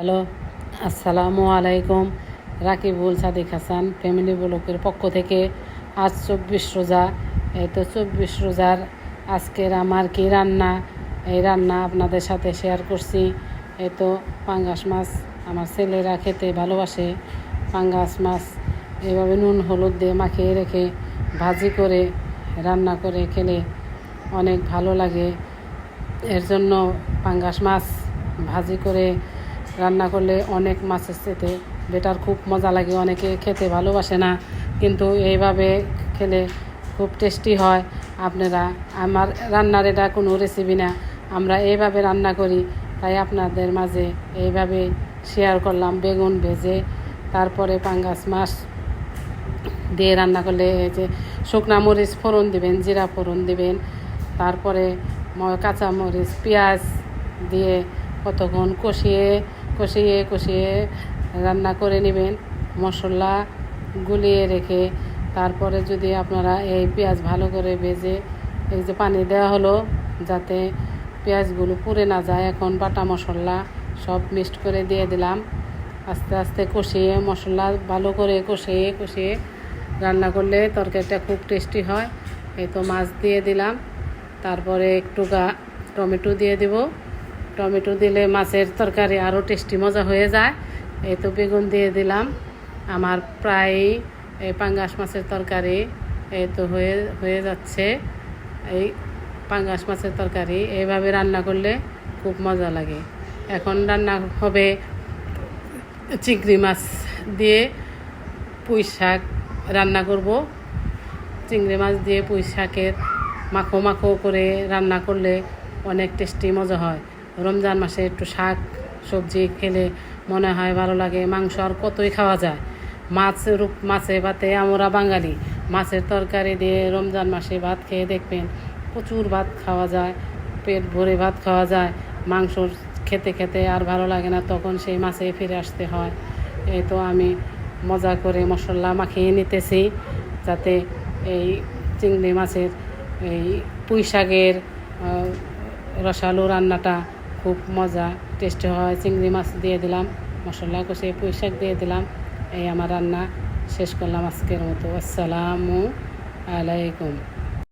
Hello, আসসালামু আলাইকুম। Rakibul Sadiq Hasan family ব্লকের পক্ষ থেকে আজ 24 রোজা। এই তো 24 রোজার আজকের আমার কি রান্না, এই রান্না আপনাদের সাথে শেয়ার করছি। এই তো পাঙ্গাস মাছ আমার ছেলেরা খেতে ভালোবাসে। পাঙ্গাস মাছ এভাবে নুন হলুদ দিয়ে মাখিয়ে রেখে ভাজি করে রান্না করে খেলে অনেক ভালো লাগে। এর জন্য পাঙ্গাস মাছ ভাজি করে রান্না করলে অনেক মাছের সাথে বেটার খুব মজা লাগে। অনেকে খেতে ভালোবাসে না, কিন্তু এইভাবে খেলে খুব টেস্টি হয়। আপনারা আমার রান্নার এটা কোনো রেসিপি না, আমরা এইভাবে রান্না করি, তাই আপনাদের মাঝে এইভাবে শেয়ার করলাম। বেগুন ভেজে তারপরে পাঙ্গাস মাছ দিয়ে রান্না করলে এই যে শুকনা মরিচ ফোড়ন দিবেন, জিরা ফোড়ন দিবেন, তারপরে কাঁচা মরিচ পেঁয়াজ দিয়ে কতক্ষণ কষিয়ে কষিয়ে কষিয়ে রান্না করে নেবেন, মশলা গুলিয়ে রেখে। তারপরে যদি আপনারা এই পেঁয়াজ ভালো করে ভেজে এই যে পানি দেওয়া হলো যাতে পেঁয়াজগুলো পুড়ে না যায়, এখন বাটা মশলা সব মিক্সড করে দিয়ে দিলাম। আস্তে আস্তে কষিয়ে মশলা ভালো করে কষিয়ে কষিয়ে রান্না করলে তরকারিটা খুব টেস্টি হয়। এই তো মাছ দিয়ে দিলাম, তারপরে একটু টমেটো দিয়ে দিব। টমেটো দিলে মাছের তরকারি আরও টেস্টি মজা হয়ে যায়। এই তো বেগুন দিয়ে দিলাম। আমার প্রায় এই পাঙ্গাস মাছের তরকারি এই তো হয়ে যাচ্ছে। এই পাঙ্গাস মাছের তরকারি এইভাবে রান্না করলে খুব মজা লাগে। এখন রান্না হবে চিংড়ি মাছ দিয়ে পুঁই শাক রান্না করব। চিংড়ি মাছ দিয়ে পুঁই শাকের মাখো মাখো করে রান্না করলে অনেক টেস্টি মজা হয়। রমজান মাসে একটু শাক সবজি খেলে মনে হয় ভালো লাগে। মাংস আর কতই খাওয়া যায়, মাছে ভাতে আমরা বাঙালি মাছের তরকারি দিয়ে রমজান মাসে ভাত খেয়ে দেখবেন প্রচুর ভাত খাওয়া যায়, পেট ভরে ভাত খাওয়া যায়। মাংস খেতে খেতে আর ভালো লাগে না, তখন সেই মাছে ফিরে আসতে হয়। এই তো আমি মজা করে মশলা মাখিয়ে নিতেছি যাতে এই চিংড়ি মাছের এই পুঁই শাকের রসালো রান্নাটা খুব মজা টেস্টি হয়। চিংড়ি মাছ দিয়ে দিলাম, মশলা কষিয়ে পুঁই শাক দিয়ে দিলাম। এই আমার রান্না শেষ করলাম আজকের মতো। আসসালামু আলাইকুম।